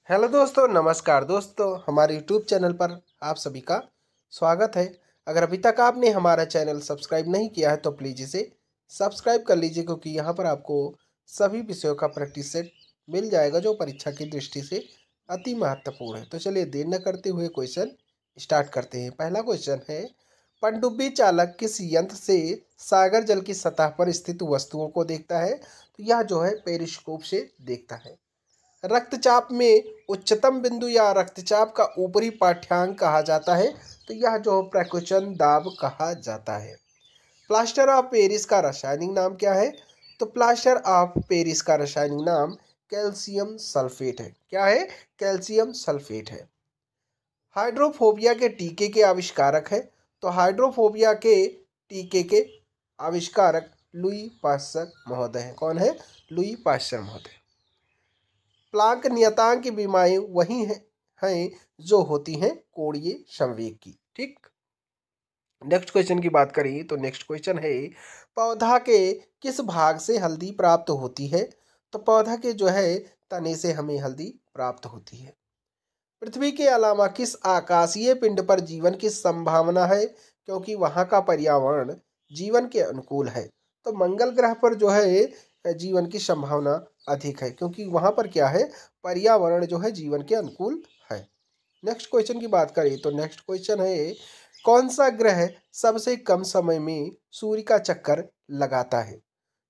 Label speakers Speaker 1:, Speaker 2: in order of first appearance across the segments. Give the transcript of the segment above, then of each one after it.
Speaker 1: Hello दोस्तों, नमस्कार दोस्तों। हमारे यूट्यूब चैनल पर आप सभी का स्वागत है। अगर अभी तक आपने हमारा चैनल सब्सक्राइब नहीं किया है तो प्लीज़ इसे सब्सक्राइब कर लीजिए, क्योंकि यहाँ पर आपको सभी विषयों का प्रैक्टिस सेट मिल जाएगा जो परीक्षा की दृष्टि से अति महत्वपूर्ण है। तो चलिए देर न करते हुए क्वेश्चन स्टार्ट करते हैं। पहला क्वेश्चन है, पनडुब्बी चालक किस यंत्र से सागर जल की सतह पर स्थित वस्तुओं को देखता है? तो यह जो है पेरिस्कोप से देखता है। रक्तचाप में उच्चतम बिंदु या रक्तचाप का ऊपरी पाठ्यांक कहा जाता है? तो यह जो प्रकोचन दाब कहा जाता है। प्लास्टर ऑफ पेरिस का रासायनिक नाम क्या है? तो प्लास्टर ऑफ पेरिस का रासायनिक नाम कैल्शियम सल्फेट है। क्या है? कैल्शियम सल्फेट है। हाइड्रोफोबिया के टीके के आविष्कारक है? तो हाइड्रोफोबिया के टीके के आविष्कारक लुई पास्चर महोदय हैं। कौन है? लुई पास्चर महोदय। प्लांक नियतांक की बीमारियां वही हैं जो होती हैं कोणीय संवेग की। ठीक। नेक्स्ट क्वेश्चन की बात करें तो नेक्स्ट क्वेश्चन है, पौधा के किस भाग से हल्दी प्राप्त होती है? तो पौधा के जो है तने से हमें हल्दी प्राप्त होती है। पृथ्वी के अलावा किस आकाशीय पिंड पर जीवन की संभावना है, क्योंकि वहां का पर्यावरण जीवन के अनुकूल है? तो मंगल ग्रह पर जो है जीवन की संभावना अधिक है, क्योंकि वहां पर क्या है, पर्यावरण जो है जीवन के अनुकूल है। नेक्स्ट क्वेश्चन की बात करें तो नेक्स्ट क्वेश्चन है, कौन सा ग्रह सबसे कम समय में सूर्य का चक्कर लगाता है?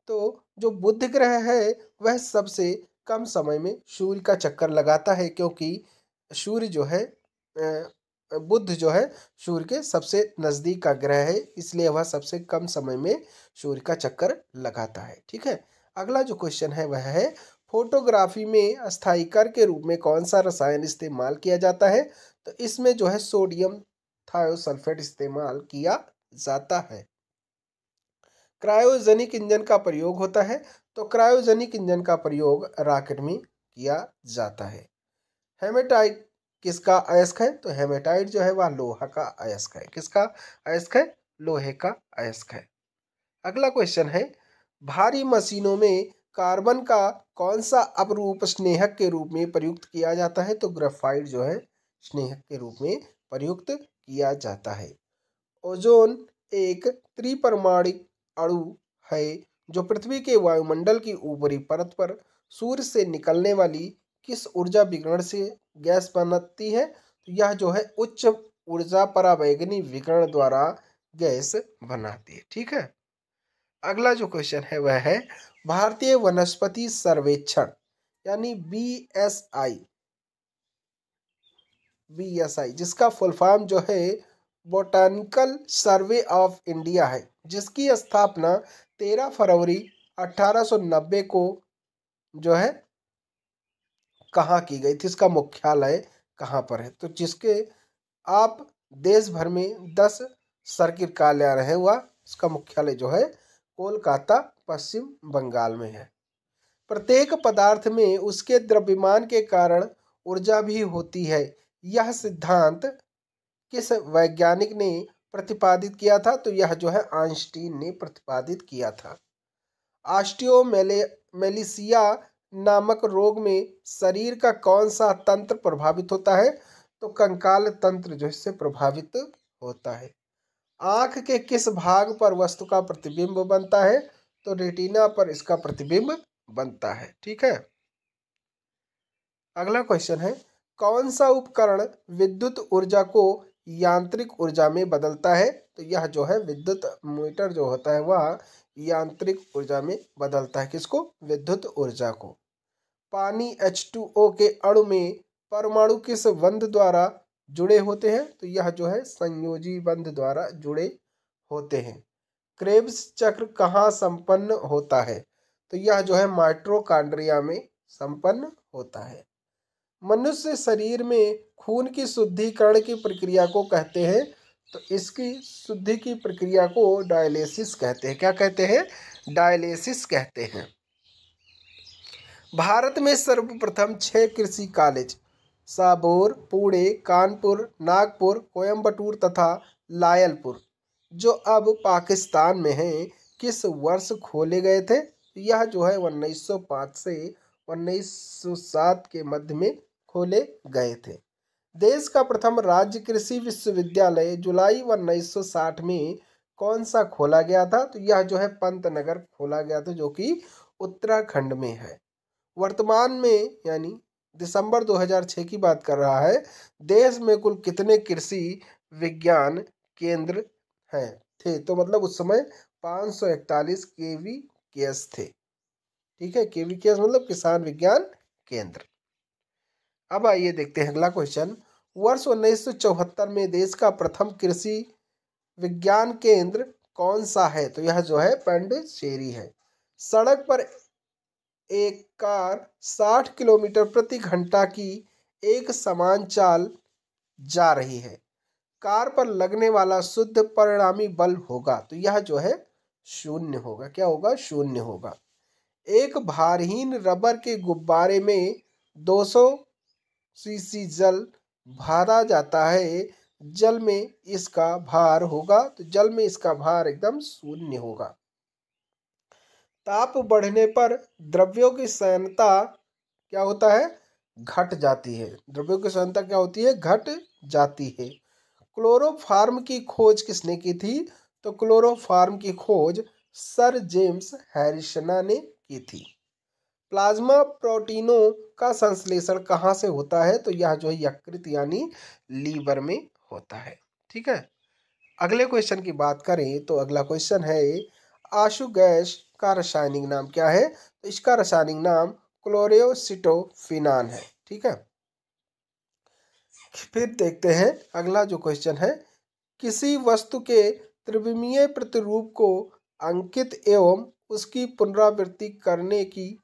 Speaker 1: तो जो बुध ग्रह है वह सबसे कम समय में सूर्य का चक्कर लगाता है, क्योंकि सूर्य जो है बुध जो है सूर्य के सबसे नज़दीक का ग्रह है, इसलिए वह सबसे कम समय में सूर्य का चक्कर लगाता है। ठीक है। अगला जो क्वेश्चन है वह है, फोटोग्राफी में स्थायीकर के रूप में कौन सा रसायन इस्तेमाल किया जाता है? तो इसमें जो है सोडियम थायोसल्फेट इस्तेमाल किया जाता है। क्रायोजेनिक इंजन का प्रयोग होता है? तो क्रायोजेनिक इंजन का प्रयोग रॉकेट में किया जाता है। हेमेटाइट किसका अयस्क है? तो हेमेटाइट जो है वह लोहा का अयस्क है। किसका अयस्क है? लोहे का अयस्क है। अगला क्वेश्चन है, भारी मशीनों में कार्बन का कौन सा अपरूप स्नेहक के रूप में प्रयुक्त किया जाता है? तो ग्रेफाइट जो है स्नेहक के रूप में प्रयुक्त किया जाता है। ओजोन एक त्रिपरमाणिक अणु है जो पृथ्वी के वायुमंडल की ऊपरी परत पर सूर्य से निकलने वाली किस ऊर्जा विकिरण से गैस बनाती है? तो यह जो है उच्च ऊर्जा पराबैंगनी विकिरण द्वारा गैस बनाती है। ठीक है। अगला जो क्वेश्चन है वह है, भारतीय वनस्पति सर्वेक्षण यानी बीएसआई जिसका फुल फॉर्म जो है बोटानिकल सर्वे ऑफ इंडिया है, जिसकी स्थापना 13 फरवरी 1890 को जो है कहाँ की गई थी, इसका मुख्यालय कहाँ पर है? तो जिसके आप देश भर में 10 सर्किट कार्यालय है, हुआ इसका मुख्यालय जो है कोलकाता पश्चिम बंगाल में है। प्रत्येक पदार्थ में उसके द्रव्यमान के कारण ऊर्जा भी होती है, यह सिद्धांत किस वैज्ञानिक ने प्रतिपादित किया था? तो यह जो है आइंस्टीन ने प्रतिपादित किया था। ऑस्टियोमेलिसिया नामक रोग में शरीर का कौन सा तंत्र प्रभावित होता है? तो कंकाल तंत्र जो इससे प्रभावित होता है। आंख के किस भाग पर वस्तु का प्रतिबिंब बनता है? तो रेटिना पर इसका प्रतिबिंब बनता है। ठीक है। अगला क्वेश्चन है, कौन सा उपकरण विद्युत ऊर्जा को यांत्रिक ऊर्जा में बदलता है? तो यह जो है विद्युत मीटर जो होता है वह यांत्रिक ऊर्जा में बदलता है। किसको? विद्युत ऊर्जा को। पानी H2O के अणु में परमाणु किस बंध द्वारा जुड़े होते हैं? तो यह जो है संयोजी बंध द्वारा जुड़े होते हैं। क्रेब्स चक्र कहाँ संपन्न होता है? तो यह जो है माइटोकॉन्ड्रिया में संपन्न होता है। मनुष्य शरीर में खून की शुद्धिकरण की प्रक्रिया को कहते हैं? तो इसकी शुद्धि की प्रक्रिया को डायलिसिस कहते हैं। क्या कहते हैं? डायलिसिस कहते हैं। भारत में सर्वप्रथम 6 कृषि कॉलेज साबोर, पुणे, कानपुर, नागपुर, कोयम्बटूर तथा लायलपुर जो अब पाकिस्तान में हैं, किस वर्ष खोले गए थे? यह जो है 1905 से 1907 के मध्य में खोले गए थे। देश का प्रथम राज्य कृषि विश्वविद्यालय जुलाई 1960 में कौन सा खोला गया था? तो यह जो है पंतनगर खोला गया था, जो कि उत्तराखंड में है। वर्तमान में यानी दिसंबर 2006 की बात कर रहा है, देश में कुल कितने कृषि विज्ञान केंद्र हैं थे? तो मतलब उस समय 541 KVKS थे। ठीक है, KVKS मतलब किसान विज्ञान केंद्र। अब आइए देखते हैं अगला क्वेश्चन। वर्ष 1974 में देश का प्रथम कृषि विज्ञान केंद्र कौन सा है? तो यह जो है पांडिचेरी है। सड़क पर एक कार 60 किलोमीटर प्रति घंटा की एक समान चाल जा रही है। कार पर लगने वाला शुद्ध परिणामी बल होगा, तो यह जो है शून्य होगा। क्या होगा? शून्य होगा। एक भारहीन रबर के गुब्बारे में 200 सीसी जल भरा जाता है। जल में इसका भार होगा, तो जल में इसका भार एकदम शून्य होगा। ताप बढ़ने पर द्रव्यों की सांद्रता क्या होता है? घट जाती है। द्रव्यों की सांद्रता क्या होती है? घट जाती है। क्लोरोफॉर्म की खोज किसने की थी? तो क्लोरोफॉर्म की खोज सर जेम्स हैरिसन ने की थी। प्लाज्मा प्रोटीनों का संश्लेषण कहाँ से होता है? तो यह जो है यकृत यानी लीवर में होता है। ठीक है, अगले क्वेश्चन की बात करें तो अगला क्वेश्चन है, आशु गैस का रासायनिक नाम क्या है? तो इसका रासायनिक नाम क्लोरोसिटोफिनान है। ठीक है, फिर देखते हैं अगला जो क्वेश्चन है, किसी वस्तु के त्रिविमीय प्रतिरूप को अंकित एवं उसकी पुनरावृत्ति करने की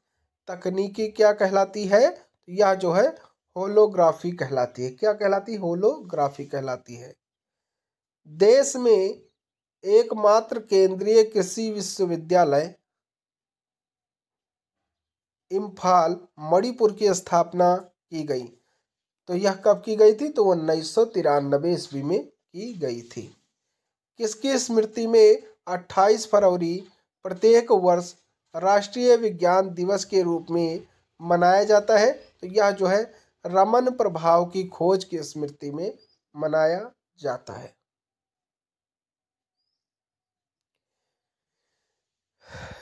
Speaker 1: तकनीकी क्या कहलाती है? यह जो है होलोग्राफी कहलाती है। क्या कहलाती है? होलोग्राफी कहलाती है। देश में एकमात्र केंद्रीय कृषि विश्वविद्यालय इम्फाल मणिपुर की स्थापना की गई। तो यह कब की गई थी? तो 1993 ईस्वी में की गई थी। किसकी स्मृति में 28 फरवरी प्रत्येक वर्ष राष्ट्रीय विज्ञान दिवस के रूप में मनाया जाता है? तो यह जो है रमन प्रभाव की खोज की स्मृति में मनाया जाता है।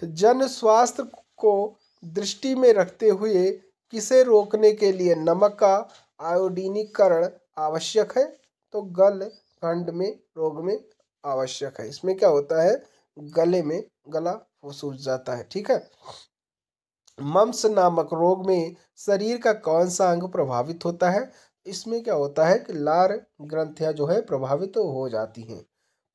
Speaker 1: जन स्वास्थ्य को दृष्टि में रखते हुए किसे रोकने के लिए नमक का आयोडीनीकरण आवश्यक है? तो गलघंट में रोग में आवश्यक है। इसमें क्या होता है? गले में गला सूज जाता है। ठीक है, मम्स नामक रोग में शरीर का कौन सा अंग प्रभावित होता है? इसमें क्या होता है कि लार ग्रंथियां जो है प्रभावित हो जाती हैं।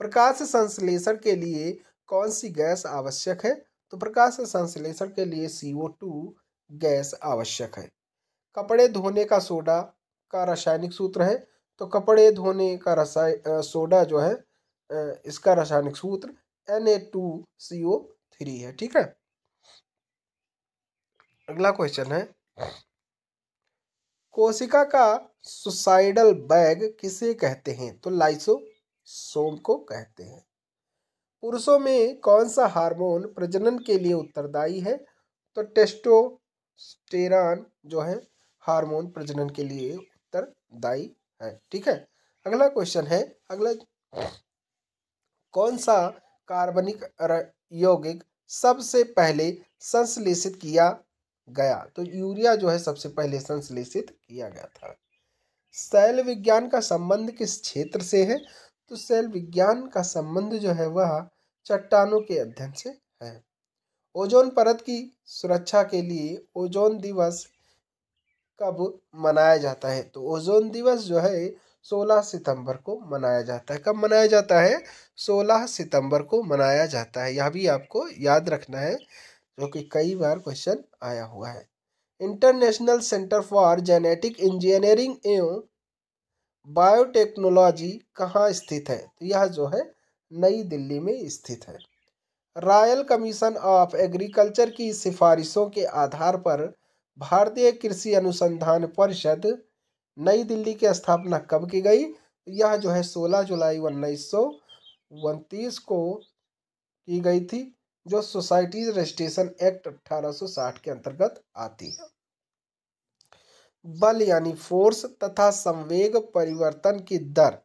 Speaker 1: प्रकाश संश्लेषण के लिए कौन सी गैस आवश्यक है? तो प्रकाश संश्लेषण के लिए CO2 गैस आवश्यक है। कपड़े धोने का सोडा का रासायनिक सूत्र है? तो कपड़े धोने का सोडा जो है इसका रासायनिक सूत्र Na2CO3 है। ठीक है, अगला क्वेश्चन है, कोशिका का सुसाइडल बैग किसे कहते हैं? तो लाइसोसोम को कहते हैं। पुरुषों में कौन सा हार्मोन प्रजनन के लिए उत्तरदायी है? तो टेस्टोस्टेरॉन जो है हार्मोन प्रजनन के लिए उत्तरदायी है। ठीक है, अगला क्वेश्चन है, अगला कौन सा कार्बनिक यौगिक सबसे पहले संश्लेषित किया गया? तो यूरिया जो है सबसे पहले संश्लेषित किया गया था। शैल विज्ञान का संबंध किस क्षेत्र से है? तो शैल विज्ञान का संबंध जो है वह चट्टानों के अध्ययन से है। ओजोन परत की सुरक्षा के लिए ओजोन दिवस कब मनाया जाता है? तो ओजोन दिवस जो है 16 सितंबर को मनाया जाता है। कब मनाया जाता है? 16 सितंबर को मनाया जाता है। यह भी आपको याद रखना है, जो कि कई बार क्वेश्चन आया हुआ है। International centre for genetic engineering एवं बायोटेक्नोलॉजी कहाँ स्थित है? तो यह जो है नई दिल्ली में स्थित है। रॉयल कमीशन ऑफ एग्रीकल्चर की सिफारिशों के आधार पर भारतीय कृषि अनुसंधान परिषद नई दिल्ली की स्थापना कब की गई? यह जो है 16 जुलाई 1929 को की गई थी, जो सोसाइटीज रजिस्ट्रेशन एक्ट 1860 के अंतर्गत आती है। बल यानी फोर्स तथा संवेग परिवर्तन की दर,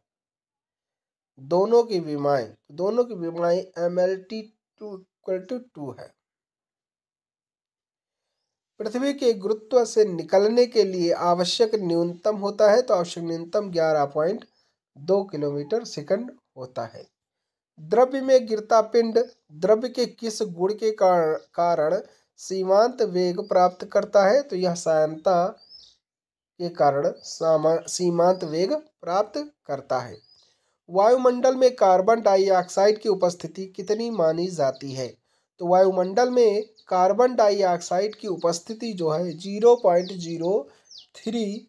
Speaker 1: दोनों की विमाएं mlt = 2 है। पृथ्वी के गुरुत्व से निकलने के लिए आवश्यक न्यूनतम होता है, तो आवश्यक न्यूनतम 11.2 किलोमीटर सेकंड होता है। द्रव्य में गिरता पिंड द्रव्य के किस गुण के कारण सीमांत वेग प्राप्त करता है, तो यह सायनता के कारण सीमांत वेग प्राप्त करता है। वायुमंडल में कार्बन डाइऑक्साइड की उपस्थिति कितनी मानी जाती है, तो वायुमंडल में कार्बन डाइऑक्साइड की उपस्थिति जो है 0.03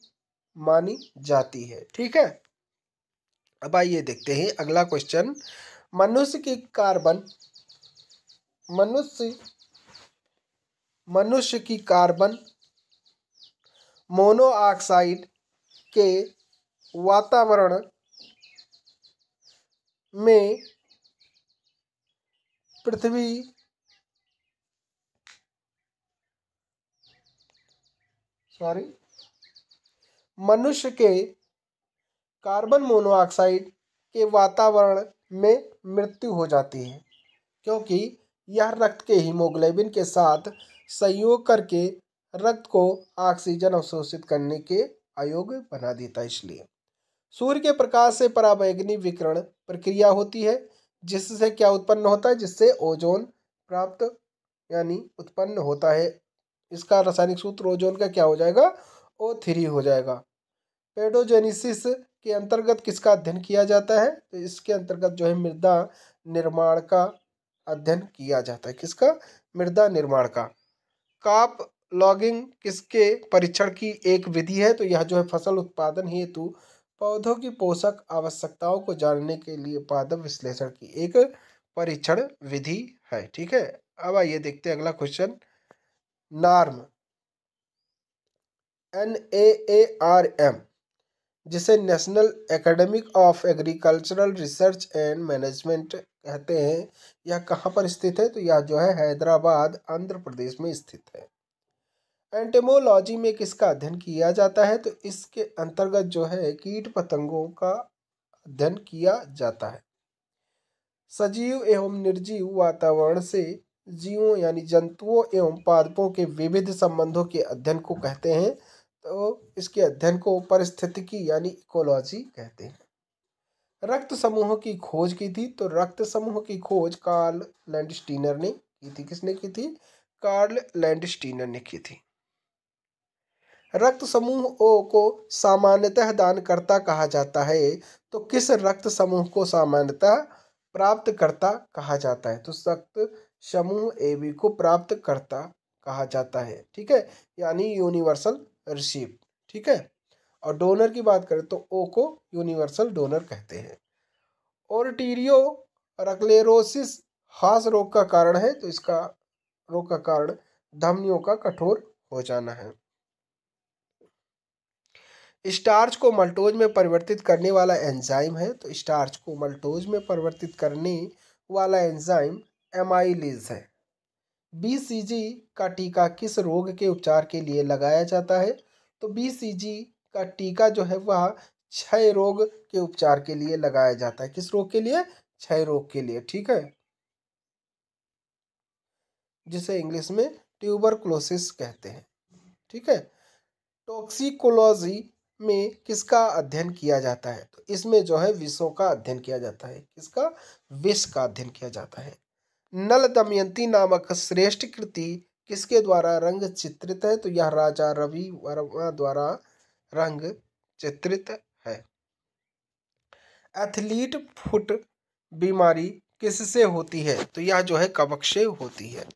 Speaker 1: मानी जाती है। ठीक है, अब आइए देखते हैं अगला क्वेश्चन। मनुष्य की कार्बन मोनोऑक्साइड के वातावरण में मनुष्य के कार्बन मोनोऑक्साइड के वातावरण में मृत्यु हो जाती है, क्योंकि यह रक्त के हीमोग्लोबिन के साथ संयोग करके रक्त को ऑक्सीजन अवशोषित करने के अयोग्य बना देता है। इसलिए सूर्य के प्रकाश से पराबैंगनी विकिरण प्रक्रिया होती है, जिससे क्या उत्पन्न होता है, जिससे ओजोन प्राप्त यानी उत्पन्न होता है। इसका रासायनिक सूत्र ओजोन का क्या हो जाएगा, O3 हो जाएगा। पेडोजेनेसिस के अंतर्गत किसका अध्ययन किया जाता है, तो इसके अंतर्गत जो है मृदा निर्माण का अध्ययन किया जाता है। किसका, मृदा निर्माण का। क्रॉप लॉगिंग किसके परीक्षण की एक विधि है, तो यह जो है फसल उत्पादन हेतु पौधों की पोषक आवश्यकताओं को जानने के लिए पादप विश्लेषण की एक परीक्षण विधि है। ठीक है, अब आइए देखते हैं अगला क्वेश्चन। नार्म NAARM, जिसे national academy of agricultural research and management कहते हैं, यह कहाँ पर स्थित है, तो यह जो है हैदराबाद आंध्र प्रदेश में स्थित है। एंटेमोलॉजी में किसका अध्ययन किया जाता है, तो इसके अंतर्गत जो है कीट पतंगों का अध्ययन किया जाता है। सजीव एवं निर्जीव वातावरण से जीवों यानी जंतुओं एवं पादपों के विविध संबंधों के अध्ययन को कहते हैं, तो इसके अध्ययन को पारिस्थितिकी यानी इकोलॉजी कहते हैं। रक्त समूह की खोज की थी, तो रक्त समूह की खोज कार्ल लैंडस्टीनर ने की थी। किसने की थी, कार्ल लैंडस्टीनर ने की थी। रक्त समूह O को सामान्यतः दानकर्ता कहा जाता है, तो किस रक्त समूह को सामान्यतः प्राप्तकर्ता कहा जाता है, तो रक्त समूह AB को प्राप्तकर्ता कहा जाता है। ठीक है, यानी यूनिवर्सल रिसीप्ट। ठीक है, और डोनर की बात करें तो O को यूनिवर्सल डोनर कहते हैं। ओर्टिरियो रक्लेरोसिस हास रोग का कारण है, तो इसका रोग का कारण धमनियों का कठोर हो जाना है। स्टार्च को मल्टोज में परिवर्तित करने वाला एंजाइम है, तो स्टार्च को मल्टोज में परिवर्तित करने वाला एंजाइम एमाइलेज है। BCG का टीका किस रोग के उपचार के लिए लगाया जाता है, तो BCG का टीका जो है वह क्षय रोग के उपचार के लिए लगाया जाता है। किस रोग के लिए, क्षय रोग के लिए। ठीक है, जिसे इंग्लिश में ट्यूबरकुलोसिस कहते हैं। ठीक है, टॉक्सिकोलॉजी में किसका अध्ययन किया जाता है, तो इसमें जो है विषों का अध्ययन किया जाता है। किसका, विष का अध्ययन किया जाता है। नल दमयंती नामक श्रेष्ठ कृति किसके द्वारा रंग चित्रित है, तो यह राजा रवि वर्मा द्वारा रंग चित्रित है। एथलीट फुट बीमारी किससे होती है, तो यह जो है कवक से होती है।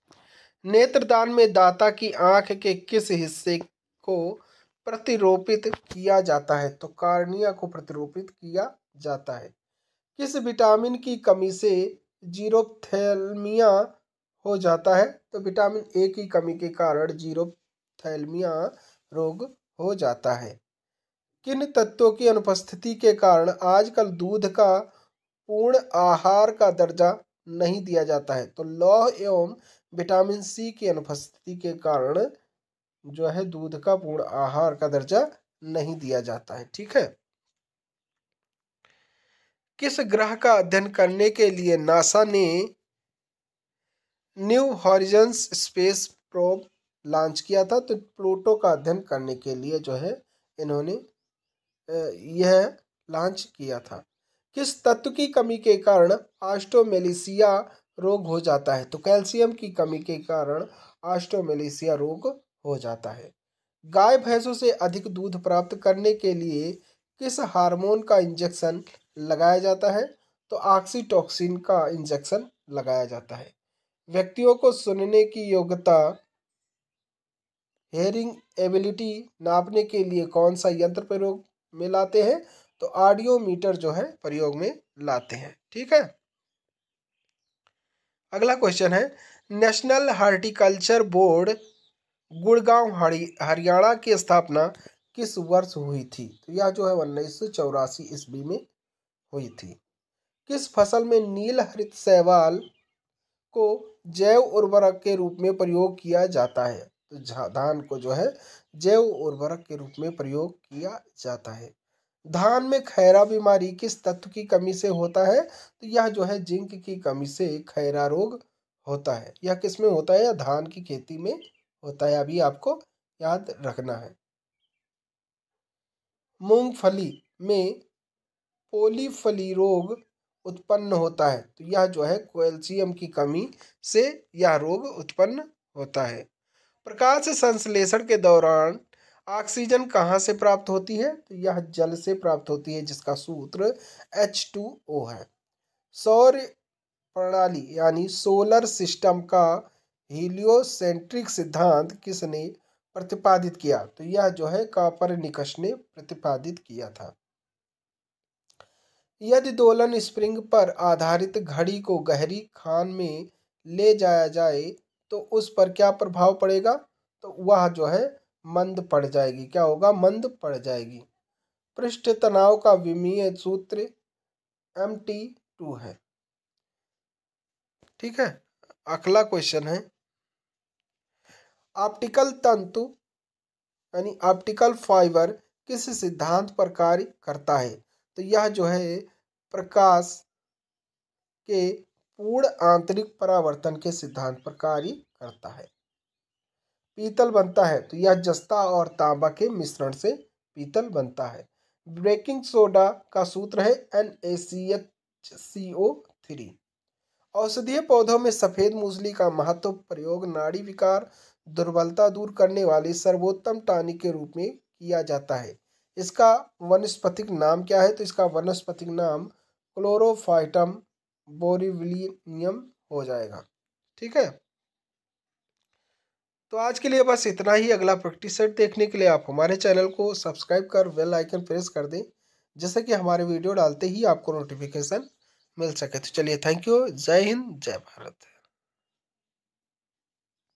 Speaker 1: नेत्रदान में दाता की आंख के किस हिस्से को प्रतिरोपित किया जाता है, तो कार्निया को प्रतिरोपित किया जाता है। किस विटामिन की कमी से जीरोप्थेल्मिया हो जाता है, तो विटामिन ए की कमी के कारण जीरोप्थेल्मिया रोग हो जाता है। किन तत्वों की अनुपस्थिति के कारण आजकल दूध का पूर्ण आहार का दर्जा नहीं दिया जाता है, तो लौह एवं विटामिन C की अनुपस्थिति के कारण जो है दूध का पूर्ण आहार का दर्जा नहीं दिया जाता है। ठीक है। किस ग्रह का अध्ययन करने के लिए नासा ने new horizons space probe launch किया था? तो प्लूटो का अध्ययन करने के लिए जो है इन्होंने यह लॉन्च किया था। किस तत्व की कमी के कारण ऑस्टियोमेलेसिया रोग हो जाता है? तो कैल्शियम की कमी के कारण ऑस्टियोमेलेसिया रोग हो जाता है। गाय भैंसों से अधिक दूध प्राप्त करने के लिए किस हार्मोन का इंजेक्शन लगाया जाता है? तो ऑक्सीटोसिन का इंजेक्शन लगाया जाता है। व्यक्तियों को सुनने की योग्यता हेयरिंग एबिलिटी नापने के लिए कौन सा यंत्र प्रयोग में लाते हैं? तो ऑडियोमीटर जो है प्रयोग में लाते हैं। ठीक है। अगला क्वेश्चन है, national horticulture board Gurgaon Haryana की स्थापना किस वर्ष हुई थी? तो यह जो है 1984 ईस्वी में हुई थी। किस फसल में नील हरित शैवाल को जैव उर्वरक के रूप में प्रयोग किया जाता है? तो धान को जो है जैव उर्वरक के रूप में प्रयोग किया जाता है। धान में खैरा बीमारी किस तत्व की कमी से होता है? तो यह जो है जिंक की कमी से खैरा रोग होता है। यह किस में होता है? या धान की खेती में होता है। अभी आपको याद रखना है। मूंगफली में पोलीफली रोग उत्पन्न होता है। तो यह जो है कैल्शियम की कमी से यह रोग उत्पन्न होता है। प्रकाश संश्लेषण के दौरान ऑक्सीजन कहाँ से प्राप्त होती है? तो यह जल से प्राप्त होती है, जिसका सूत्र H2O है। सौर प्रणाली यानी सोलर सिस्टम का हीलियोसेंट्रिक सिद्धांत किसने प्रतिपादित किया? तो यह जो है कोपरनिकस ने प्रतिपादित किया था। यदि दोलन स्प्रिंग पर आधारित घड़ी को गहरी खान में ले जाया जाए तो उस पर क्या प्रभाव पड़ेगा? तो वह जो है मंद पड़ जाएगी। क्या होगा? मंद पड़ जाएगी। पृष्ठ तनाव का विमीय सूत्र MT2 है। ठीक है। अगला क्वेश्चन है, ऑप्टिकल तंतु यानी ऑप्टिकल फाइबर किस सिद्धांत पर कार्य करता है? तो यह जो है प्रकाश के पूर्ण आंतरिक परावर्तन के सिद्धांत पर कार्य करता है। पीतल बनता है तो यह जस्ता और तांबा के मिश्रण से पीतल बनता है। बेकिंग सोडा का सूत्र है NaCH CO3। औषधीय पौधों में सफेद मूसली का महत्व प्रयोग नाड़ी विकार दुर्बलता दूर करने वाली सर्वोत्तम टॉनिक के रूप में किया जाता है। इसका वनस्पतिक नाम क्या है? तो इसका वनस्पतिक नाम क्लोरोफाइटम बोरिविलियम हो जाएगा। ठीक है। तो आज के लिए बस इतना ही। अगला प्रैक्टिस सेट देखने के लिए आप हमारे चैनल को सब्सक्राइब कर बेल आइकन प्रेस कर दें, जिससे कि हमारे वीडियो डालते ही आपको नोटिफिकेशन मिल सके। तो चलिए, थैंक यू। जय हिंद, जय भारत।